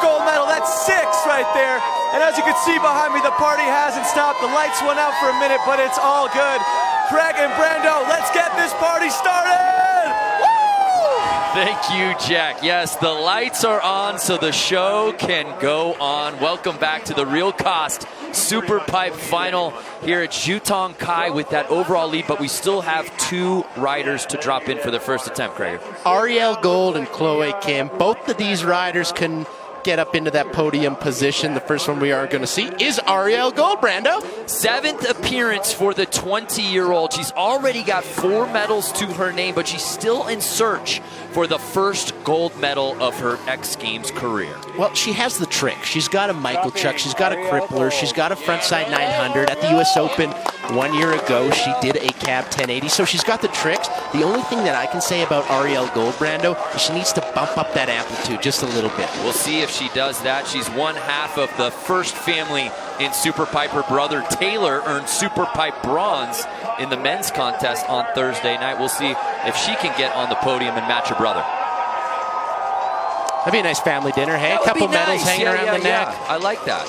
gold medal. That's 6 right there. And as you can see behind me, the party hasn't stopped. The lights went out for a minute, but it's all good. Craig and Brando, let's get this party started! Woo! Thank you, Jack. Yes, the lights are on so the show can go on. Welcome back to the Real Cost Super Pipe Final here at Jutong Kai with that overall lead, but we still have 2 riders to drop in for their first attempt, Craig. Ariel Gold and Chloe Kim. Both of these riders can get up into that podium position. The first one we are going to see is Ariel Gold, Brando. 7th appearance for the 20-year-old. She's already got 4 medals to her name, but she's still in search for the first gold medal of her X Games career. Well, she has the trick. She's got a Michael Chuck. She's got a Crippler. She's got a frontside 900. At the U.S. Open 1 year ago, she did a cab 1080. So she's got the tricks. The only thing that I can say about Ariel Gold, Brando, is she needs to bump up that amplitude just a little bit. We'll see if she does that. She's one half of the first family in Super Pipe. Her brother Taylor earned Super Pipe bronze in the men's contest on Thursday night. We'll see if she can get on the podium and match her brother. That'd be a nice family dinner, hey? A couple medals hanging around the neck. I like that.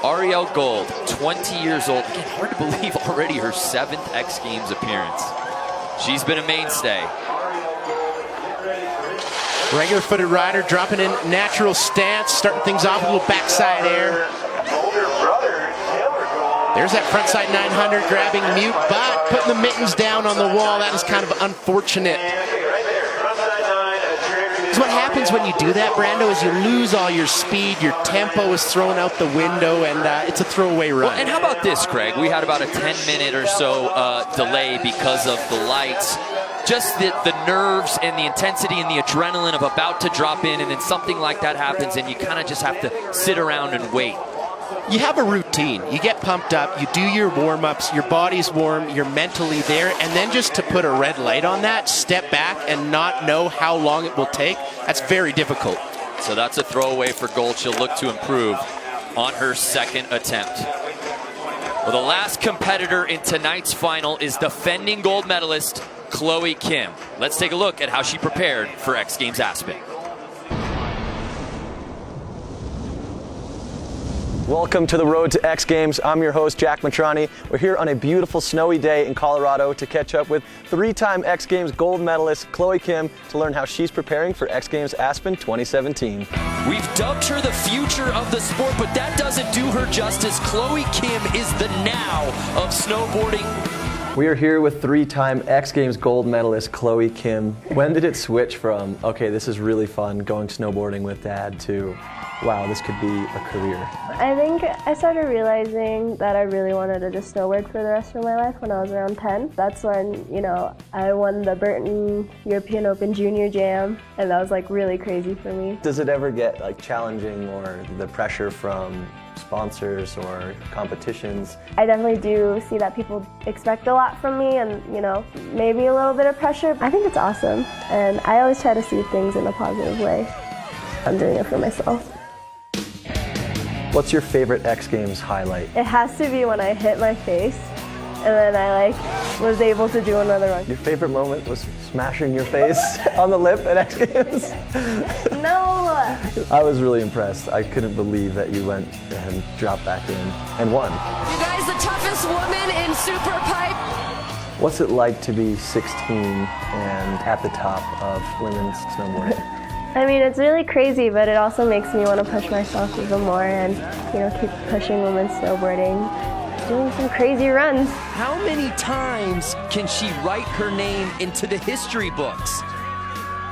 Ariel Gold, 20 years old. Again, hard to believe already her 7th X Games appearance. She's been a mainstay. Regular footed rider dropping in natural stance, starting things off with a little backside air. There's that frontside 900 grabbing mute, but putting the mittens down on the wall. That is kind of unfortunate. Because what happens when you do that, Brando, is you lose all your speed, your tempo is thrown out the window, and it's a throwaway run. Well, and how about this, Craig? We had about a 10-minute or so delay because of the lights. Just the nerves and the intensity and the adrenaline of about to drop in, and then something like that happens, and you kind of just have to sit around and wait. You have a routine. You get pumped up, you do your warm-ups, your body's warm, you're mentally there, and then just to put a red light on that, step back and not know how long it will take, that's very difficult. So that's a throwaway for Gold. She'll look to improve on her 2nd attempt. Well, the last competitor in tonight's final is defending gold medalist Chloe Kim. Let's take a look at how she prepared for X Games Aspen. Welcome to the Road to X Games. I'm your host, Jack Matrani. We're here on a beautiful snowy day in Colorado to catch up with 3-time X Games gold medalist Chloe Kim to learn how she's preparing for X Games Aspen 2017. We've dubbed her the future of the sport, but that doesn't do her justice. Chloe Kim is the now of snowboarding. We are here with 3-time X Games gold medalist Chloe Kim. When did it switch from, okay, this is really fun going snowboarding with Dad, to, wow, this could be a career? I think I started realizing that I really wanted to just snowboard for the rest of my life when I was around 10. That's when, I won the Burton European Open Junior Jam, and that was really crazy for me. Does it ever get challenging, or the pressure from sponsors or competitions? I definitely do see that people expect a lot from me and, maybe a little bit of pressure. I think it's awesome, and I always try to see things in a positive way. I'm doing it for myself. What's your favorite X Games highlight? It has to be when I hit my face and then I was able to do another run. Your favorite moment was smashing your face on the lip at X Games? No! I was really impressed. I couldn't believe that you went and dropped back in and won. You guys, the toughest woman in Super Pipe. What's it like to be 16 and at the top of women's snowboarding? I mean, it's really crazy, but it also makes me want to push myself even more and, keep pushing women's snowboarding, doing some crazy runs. How many times can she write her name into the history books?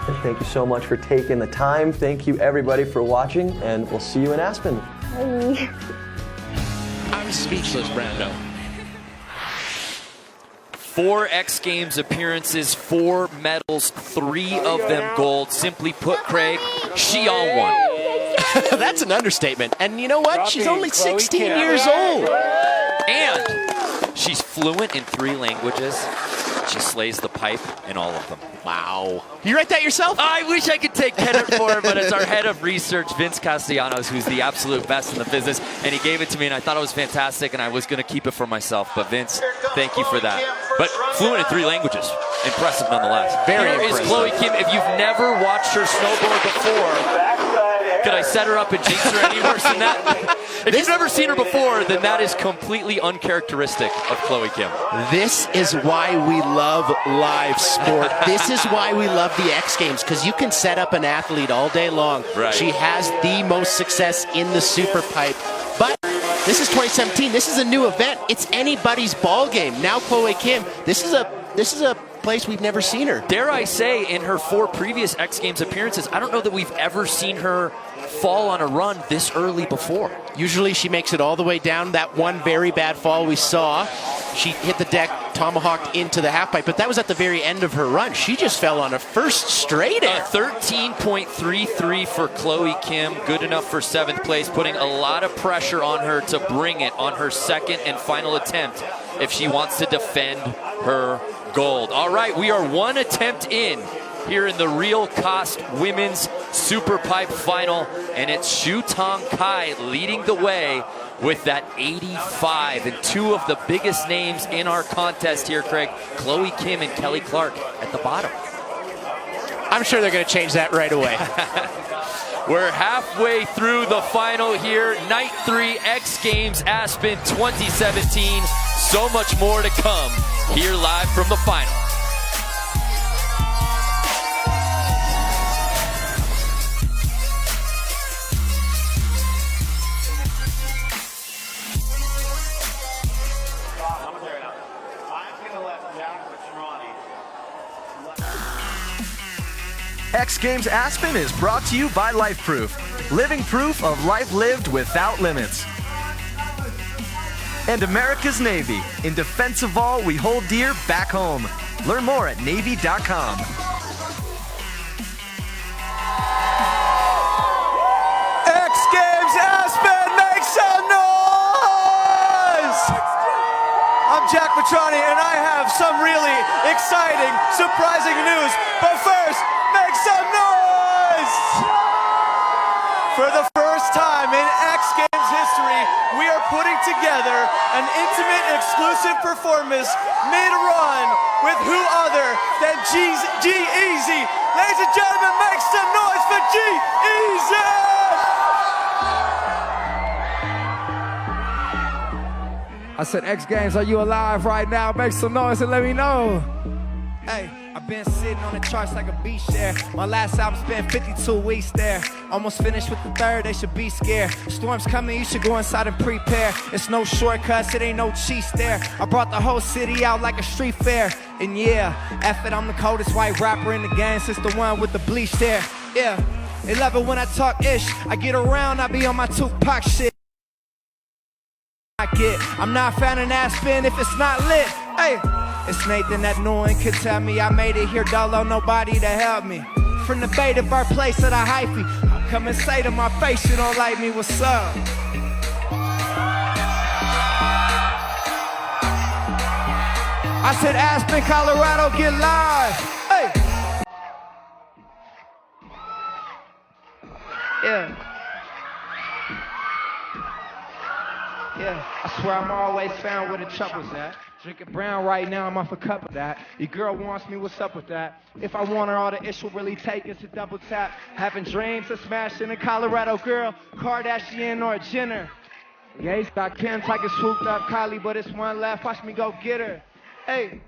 And thank you so much for taking the time. Thank you, everybody, for watching, and we'll see you in Aspen. Bye. I'm speechless, Brando. 4 X Games appearances, 4 medals, 3 of them gold. Simply put, Craig, she all won. That's an understatement. And you know what? She's only 16 years old. And she's fluent in 3 languages. She slays the pipe in all of them. Wow. You write that yourself? I wish I could take credit for it, but it's our head of research, Vince Castellanos, who's the absolute best in the business, and he gave it to me, and I thought it was fantastic, and I was going to keep it for myself. But Vince, thank you for that. But fluent in 3 languages. Impressive nonetheless. Very Here impressive. is Chloe Kim. If you've never watched her snowboard before, could I set her up and jinx her any worse than that? If you've never seen her before, then that is completely uncharacteristic of Chloe Kim. This is why we love live sport. This is why we love the X Games, because you can set up an athlete all day long. Right. She has the most success in the super pipe. But this is 2017. This is a new event. It's anybody's ball game. Now Chloe Kim, this is a place we've never seen her. Dare I say, in her 4 previous X Games appearances, I don't know that we've ever seen her fall on a run this early before. Usually she makes it all the way down. That one very bad fall we saw, she hit the deck, tomahawked into the half pipe, but that was at the very end of her run. She just fell on a first straight air. 13.33 for Chloe Kim, good enough for 7th place, putting a lot of pressure on her to bring it on her 2nd and final attempt if she wants to defend her gold. All right, we are 1 attempt in here in the Real Cost Women's Super Pipe Final, and it's Shu Tong Kai leading the way with that 85. And 2 of the biggest names in our contest here, Craig, Chloe Kim and Kelly Clark at the bottom. I'm sure they're going to change that right away. We're halfway through the final here. Night 3 X Games Aspen 2017. So much more to come here live from the final. X Games Aspen is brought to you by LifeProof, living proof of life lived without limits. And America's Navy, in defense of all we hold dear back home. Learn more at Navy.com. X Games Aspen, make some noise! I'm Jack Matrani, and I have some really exciting, surprising news. But first, make some noise! For the first time in X Games history, we are putting together an intimate, exclusive performance mid-run with who other than G-Eazy. Ladies and gentlemen, make some noise for G-Eazy! I said, X Games, are you alive right now? Make some noise and let me know. Hey, I've been sitting on the charts like a beach there. My last album spent 52 weeks there. Almost finished with the 3rd, they should be scared. Storm's coming, you should go inside and prepare. It's no shortcuts, it ain't no cheats there. I brought the whole city out like a street fair. And yeah, F it, I'm the coldest white rapper in the game since the one with the bleach there. Yeah, they love it when I talk ish. I get around, I be on my Tupac shit. I'm not fanning Aspen if it's not lit. Hey, it's Nathan that no one can tell me I made it here, dolo, nobody to help me. From the Bay to birthplace of the hyphy, I'll come and say to my face, you don't like me, what's up? I said Aspen, Colorado, get live. Hey. Yeah. Yeah, I swear I'm always found where the trouble's at. Drinking brown right now, I'm off a cup of that. Your girl wants me, what's up with that? If I want her, all the issue really take is a double tap. Having dreams of smashing a Colorado girl, Kardashian or a Jenner. Yeah, he's got Kim like a swooped up Kylie, but it's one left, watch me go get her. Hey,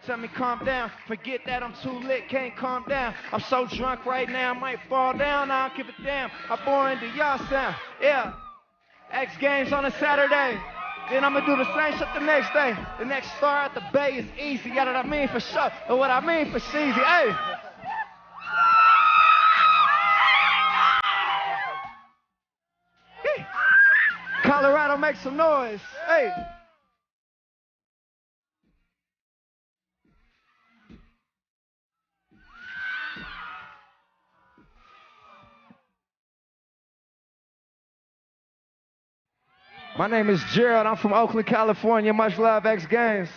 tell me calm down, forget that I'm too lit, can't calm down. I'm so drunk right now, I might fall down, I don't give a damn. I bore into y'all sound, yeah. X Games on a Saturday. Then I'm gonna do the same shit the next day. The next star at the Bay is easy. Got what I mean for sure, or what I mean for cheesy. Hey. Colorado, make some noise. Hey. My name is Gerald. I'm from Oakland, California. Much love, X Games.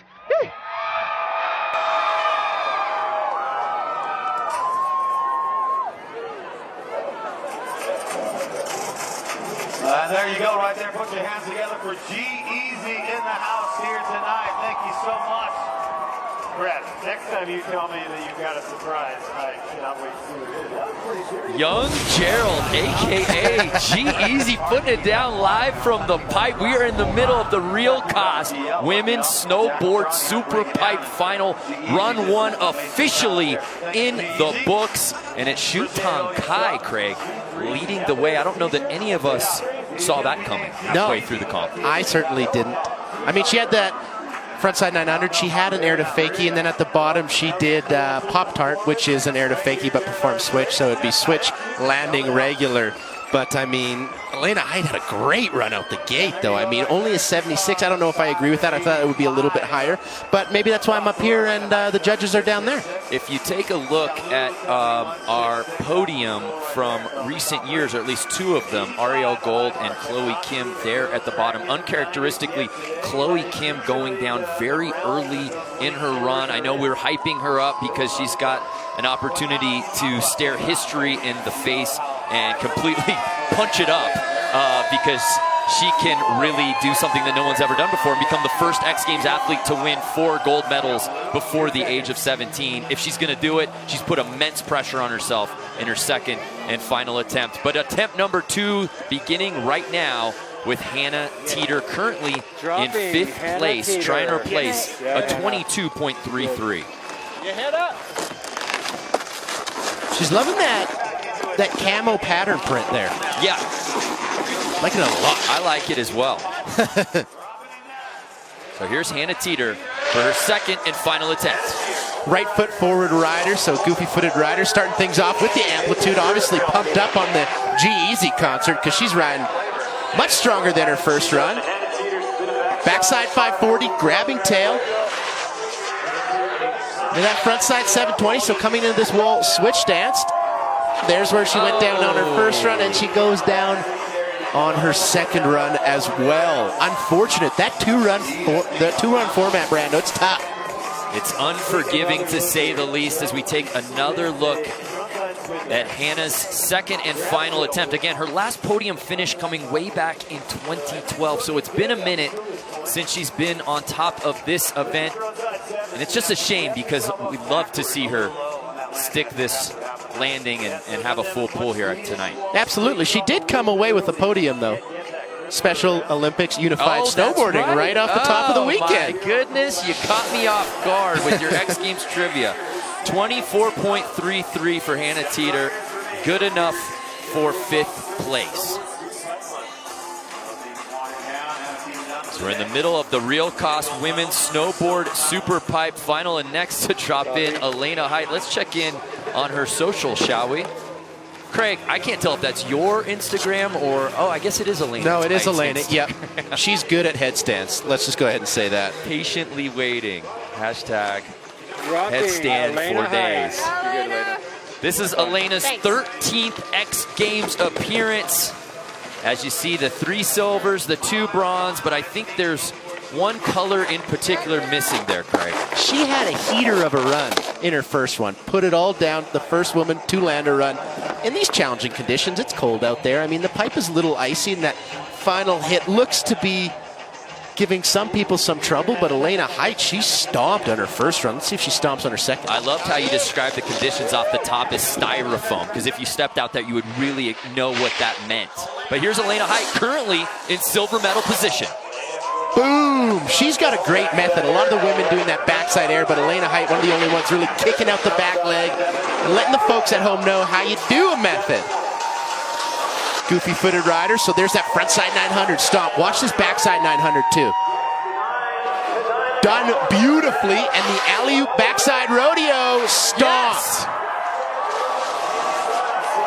There you go, right there. Put your hands together for G-Eazy in the house here tonight. Thank you so much. Brett, next time you tell me that you've got a surprise, I cannot wait to see what it is. That was pretty serious. Young Gerald, a.k.a. G-Eazy, putting it down live from the pipe. We are in the middle of the Real Cost Women's Snowboard Super Pipe Final. Run 1 officially in the books. And it's Shutong Kai, Craig, leading the way. I don't know that any of us saw that coming halfway through the comp. I certainly didn't. I mean, she had that frontside 900. She had an air to fakie, and then at the bottom she did Pop-Tart, which is an air to fakie but performed switch, so it'd be switch landing regular. But I mean, Elena Height had a great run out the gate, though. I mean, only a 76. I don't know if I agree with that. I thought it would be a little bit higher, but maybe that's why I'm up here and the judges are down there. If you take a look at our podium from recent years, or at least 2 of them, Ariel Gold and Chloe Kim there at the bottom. Uncharacteristically, Chloe Kim going down very early in her run. I know we're hyping her up because she's got an opportunity to stare history in the face and completely punch it up because she can really do something that no one's ever done before and become the first X Games athlete to win 4 gold medals before the age of 17. If she's going to do it, she's put immense pressure on herself in her second and final attempt. But attempt number 2 beginning right now with Hannah Teeter, currently in 5th place, trying to replace a 22.33. Your head up. She's loving that camo pattern print there. Yeah. Liking it a lot. I like it as well. So here's Hannah Teeter for her second and final attempt. Right foot forward rider, so goofy-footed rider, starting things off with the amplitude, obviously pumped up on the G-Eazy concert because she's riding much stronger than her first run. Backside 540, grabbing tail. And that frontside 720, so coming into this wall switch danced. There's where she went down on her first run, and she goes down on her second run as well. Unfortunate. That two-run format, Brando, it's tough. It's unforgiving to say the least as we take another look at Hannah's second and final attempt. Again, her last podium finish coming way back in 2012, so it's been a minute since she's been on top of this event. And it's just a shame because we'd love to see her stick this landing and have a full pull here tonight. Absolutely. She did come away with a podium, though. Special Olympics Unified Snowboarding right off the top of the weekend. My goodness, you caught me off guard with your X Games trivia. 24.33 for Hannah Teeter. Good enough for 5th place. So we're in the middle of the Real Cost Women's Snowboard Super Pipe Final, and next to drop in Elena Height. Let's check in on her social, shall we? Craig, I can't tell if that's your Instagram or, oh, I guess it is Elena. No, it is Elena. Yep. She's good at headstands. Let's just go ahead and say that. Patiently waiting. Hashtag headstand for days. This is Elena's 13th X Games appearance. As you see, the 3 silvers, the 2 bronze, but I think there's one color in particular missing there, Craig. She had a heater of a run in her first one. Put it all down, the first woman to land a run. In these challenging conditions, it's cold out there. I mean, the pipe is a little icy, and that final hit looks to be giving some people some trouble, but Elena Height, she stomped on her first run. Let's see if she stomps on her second. I loved how you described the conditions off the top as styrofoam, because if you stepped out there, you would really know what that meant. But here's Elena Height, currently in silver medal position. Boom! She's got a great method. A lot of the women doing that backside air, but Elena Height, one of the only ones really kicking out the back leg and letting the folks at home know how you do a method. Goofy-footed rider, so there's that frontside 900 stomp. Watch this backside 900 too. Done beautifully, and the alley-oop backside rodeo stomp. Yes.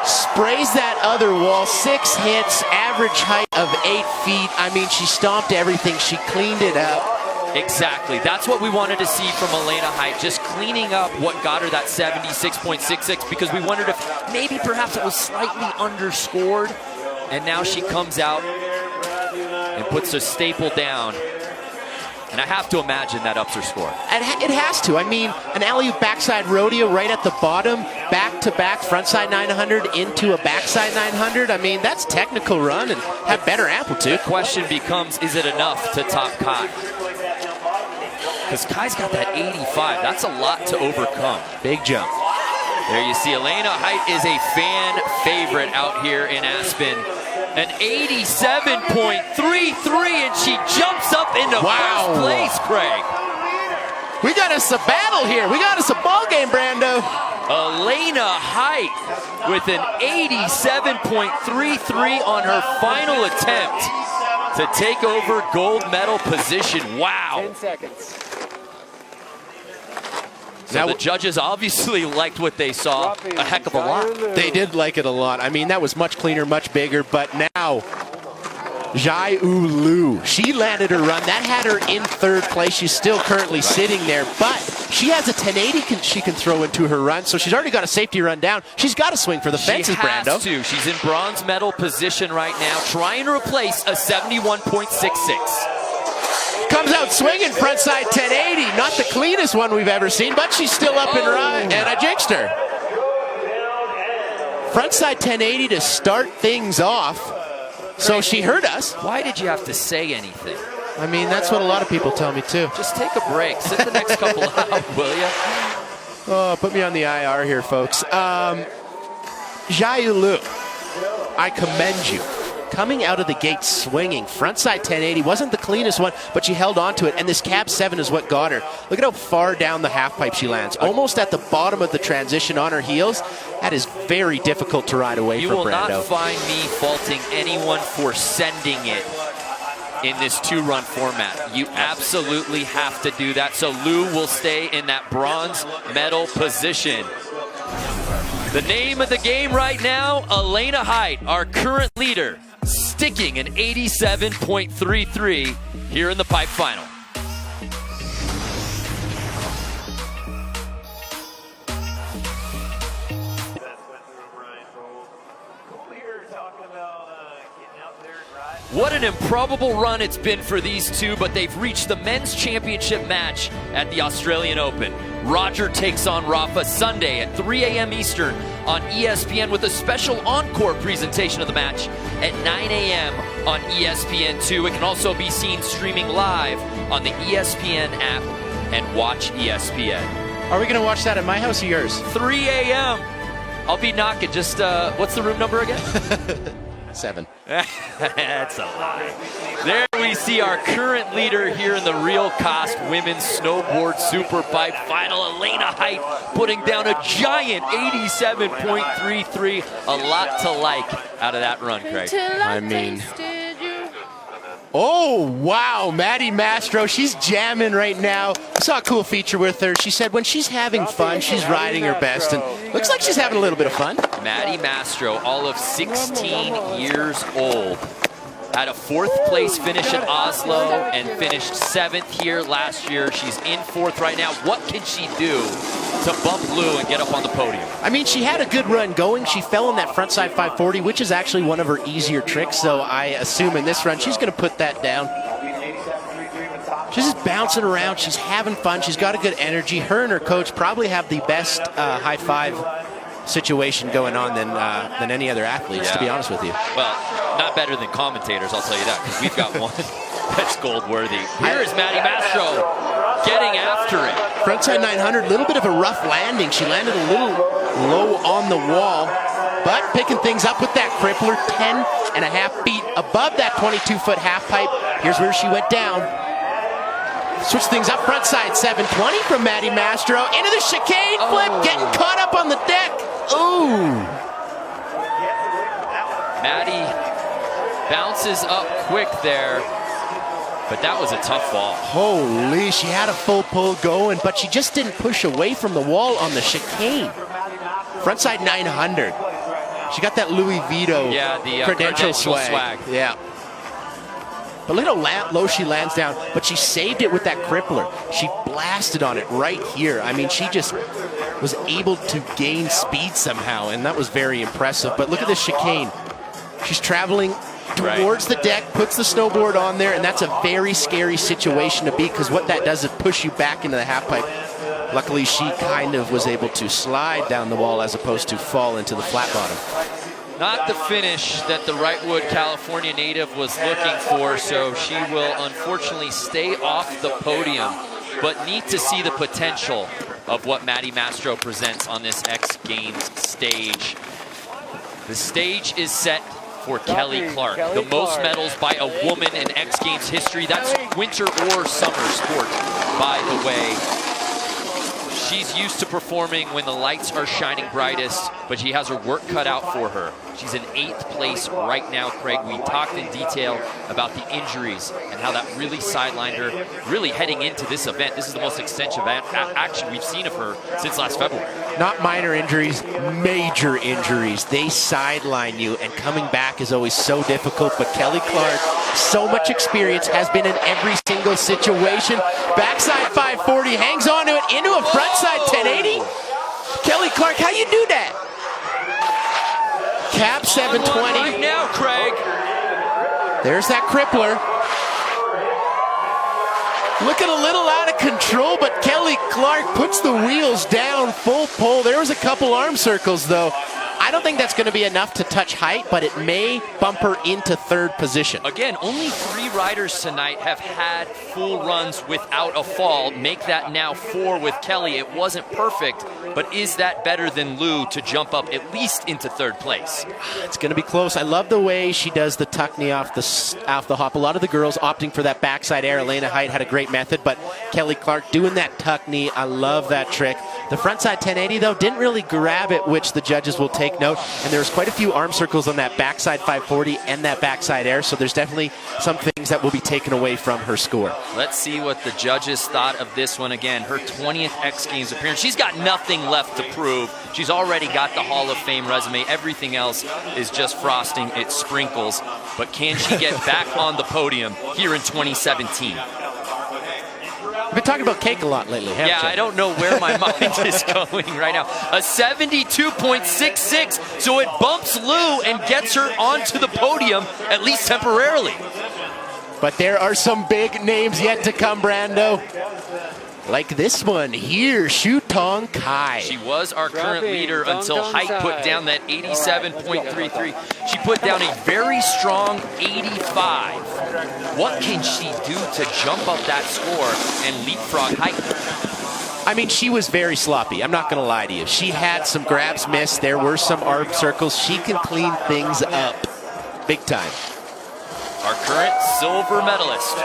Sprays that other wall, 6 hits, average height of 8 feet. I mean, she stomped everything. She cleaned it up. Exactly. That's what we wanted to see from Elena Height, just cleaning up what got her that 76.66, because we wondered if maybe perhaps it was slightly underscored, and now she comes out and puts a staple down. And I have to imagine that ups her score. It has to. I mean, an alley-oop backside rodeo right at the bottom, back back-to-back frontside 900 into a backside 900. I mean, that's technical run and have better amplitude. The question becomes, is it enough to top Kai? Because Kai's got that 85. That's a lot to overcome. Big jump. There you see Elena Height is a fan favorite out here in Aspen. An 87.33, and she jumps up into first place, Craig. We got us a battle here. We got us a ball game, Brando. Elena Height with an 87.33 on her final attempt to take over gold medal position. Wow. 10 seconds. So now, the judges obviously liked what they saw a heck of a lot. They did like it a lot. I mean, that was much cleaner, much bigger. But now, Jai Ulu, she landed her run. That had her in third place. She's still currently sitting there. But she has a 1080 she can throw into her run. So she's already got a safety run down. She's got to swing for the fences, Brando. She has to. She's in bronze medal position right now, trying to replace a 71.66. Comes out swinging frontside 1080. Not the cleanest one we've ever seen, but she's still up and right, and I jinxed her. Frontside 1080 to start things off. So she hurt us. Why did you have to say anything? I mean, that's what a lot of people tell me too. Just take a break. Sit the next couple out, will you? Oh, put me on the IR here, folks. Jai Ulu, I commend you. Coming out of the gate swinging. Frontside 1080 wasn't the cleanest one, but she held on to it, and this cab 7 is what got her. Look at how far down the half pipe she lands. Almost at the bottom of the transition on her heels. That is very difficult to ride away from Brando. You will not find me faulting anyone for sending it in this 2-run format. You absolutely have to do that. So Lou will stay in that bronze medal position. The name of the game right now, Elena Height, our current leader, sticking an 87.33 here in the pipe final. What an improbable run it's been for these two, but they've reached the men's championship match at the Australian Open. Roger takes on Rafa Sunday at 3 a.m. Eastern on ESPN with a special encore presentation of the match at 9 a.m. on ESPN2. It can also be seen streaming live on the ESPN app and Watch ESPN. Are we going to watch that at my house or yours? 3 a.m. I'll be knocking. Just, what's the room number again? 7. That's a lie. There we see our current leader here in the Real Cost Women's Snowboard Super Pipe Final. Elena Height putting down a giant 87.33. A lot to like out of that run, Craig. I mean... Oh, wow, Maddie Mastro, she's jamming right now. I saw a cool feature with her. She said when she's having fun, she's riding her best, and looks like she's having a little bit of fun. Maddie Mastro, all of 16 years old. Had a 4th place finish at Oslo and finished 7th here last year. She's in 4th right now. What can she do to bump Lou and get up on the podium? I mean, she had a good run going. She fell in that frontside 540, which is actually one of her easier tricks. So I assume in this run, she's going to put that down. She's just bouncing around. She's having fun. She's got a good energy. Her and her coach probably have the best high five situation going on than any other athletes, to be honest with you. Well, not better than commentators, I'll tell you that, because we've got one that's gold worthy. Here is Maddie Mastro getting after it. Frontside 900, a little bit of a rough landing. She landed a little low on the wall, but picking things up with that crippler, 10.5 feet above that 22-foot half pipe. Here's where she went down. Switch things up, frontside 720 from Maddie Mastro. Into the chicane flip, getting caught up on the deck. Ooh. Maddie bounces up quick there, but that was a tough fall. Holy, she had a full pull going, but she just didn't push away from the wall on the chicane. Frontside 900. She got that Louis Vito credential swag. Yeah. But look how low she lands down, but she saved it with that crippler. She blasted on it right here. I mean, she just was able to gain speed somehow, and that was very impressive. But look at this chicane. She's traveling towards the deck, puts the snowboard on there, and that's a very scary situation to be, because what that does is push you back into the half pipe. Luckily, she kind of was able to slide down the wall as opposed to fall into the flat bottom. Not the finish that the Wrightwood, California native was looking for, so she will unfortunately stay off the podium, but neat to see the potential of what Maddie Mastro presents on this X Games stage. The stage is set for Kelly Clark, the most medals by a woman in X Games history. That's winter or summer sport, by the way. She's used to performing when the lights are shining brightest, but she has her work cut out for her. She's in 8th place right now, Craig. We talked in detail about the injuries and how that really sidelined her, really heading into this event. This is the most extensive action we've seen of her since last February. Not minor injuries, major injuries. They sideline you, and coming back is always so difficult. But Kelly Clark, so much experience, has been in every single situation. Backside 540, hangs on to it, into a frontside 1080. Kelly Clark, how you do that? Cap 720. Right now, Craig. There's that crippler. Looking a little out of control, but Kelly Clark puts the wheels down, full pull. There was a couple arm circles, though. I don't think that's going to be enough to touch height, but it may bump her into 3rd position. Again, only 3 riders tonight have had full runs without a fall. Make that now 4 with Kelly. It wasn't perfect, but is that better than Lou to jump up at least into 3rd place? It's going to be close. I love the way she does the tuck knee off the hop. A lot of the girls opting for that backside air. Elena Height had a great method, but Kelly Clark doing that tuck knee, I love that trick. The frontside 1080, though, didn't really grab it, which the judges will take note. And there's quite a few arm circles on that backside 540 and that backside air, so there's definitely some things that will be taken away from her score. Let's see what the judges thought of this one. Again, her 20th X Games appearance. She's got nothing left to prove. She's already got the Hall of Fame resume. Everything else is just frosting. It sprinkles. But can she get back on the podium here in 2017? We've been talking about cake a lot lately, haven't you? I don't know where my mind is going right now. A 72.66, so it bumps Lou and gets her onto the podium, at least temporarily. But there are some big names yet to come, Brando. Like this one here, Shutong Kai. She was our current leader until Height put down that 87.33. She put down a very strong 85. What can she do to jump up that score and leapfrog Height? I mean, she was very sloppy. I'm not going to lie to you. She had some grabs missed. There were some arm circles. She can clean things up big time. Our current silver medalist.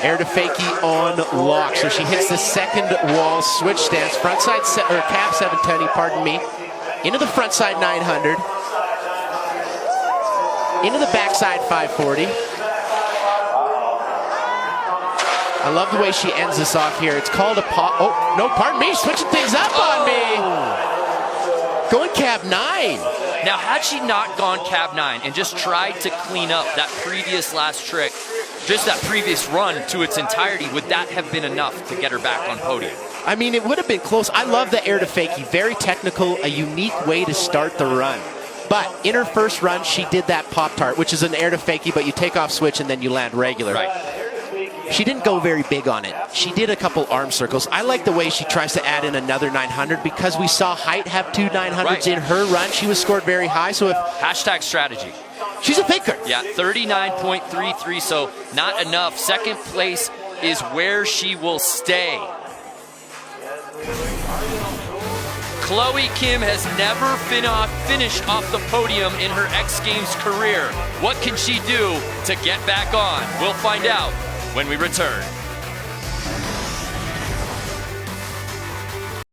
Air to fakie on lock. So she hits the 2nd wall switch stance. Frontside or cap 720, pardon me. Into the frontside 900. Into the backside 540. I love the way she ends this off here. It's called a pop. Oh, no, pardon me. Switching things up on me. Going cab 9. Now, had she not gone cab 9 and just tried to clean up that previous last trick, just that previous run to its entirety, would that have been enough to get her back on podium? I mean, it would have been close. I love the air to fakie. Very technical, a unique way to start the run. But in her first run, she did that Pop-Tart, which is an air to fakie, but you take off switch and then you land regular. Right. She didn't go very big on it. She did a couple arm circles. I like the way she tries to add in another 900 because we saw Height have 2 900s in her run. She was scored very high, so if... Hashtag strategy. She's a thinker. Yeah, 39.33, so not enough. 2nd place is where she will stay. Chloe Kim has never finished off the podium in her X Games career. What can she do to get back on? We'll find out when we return.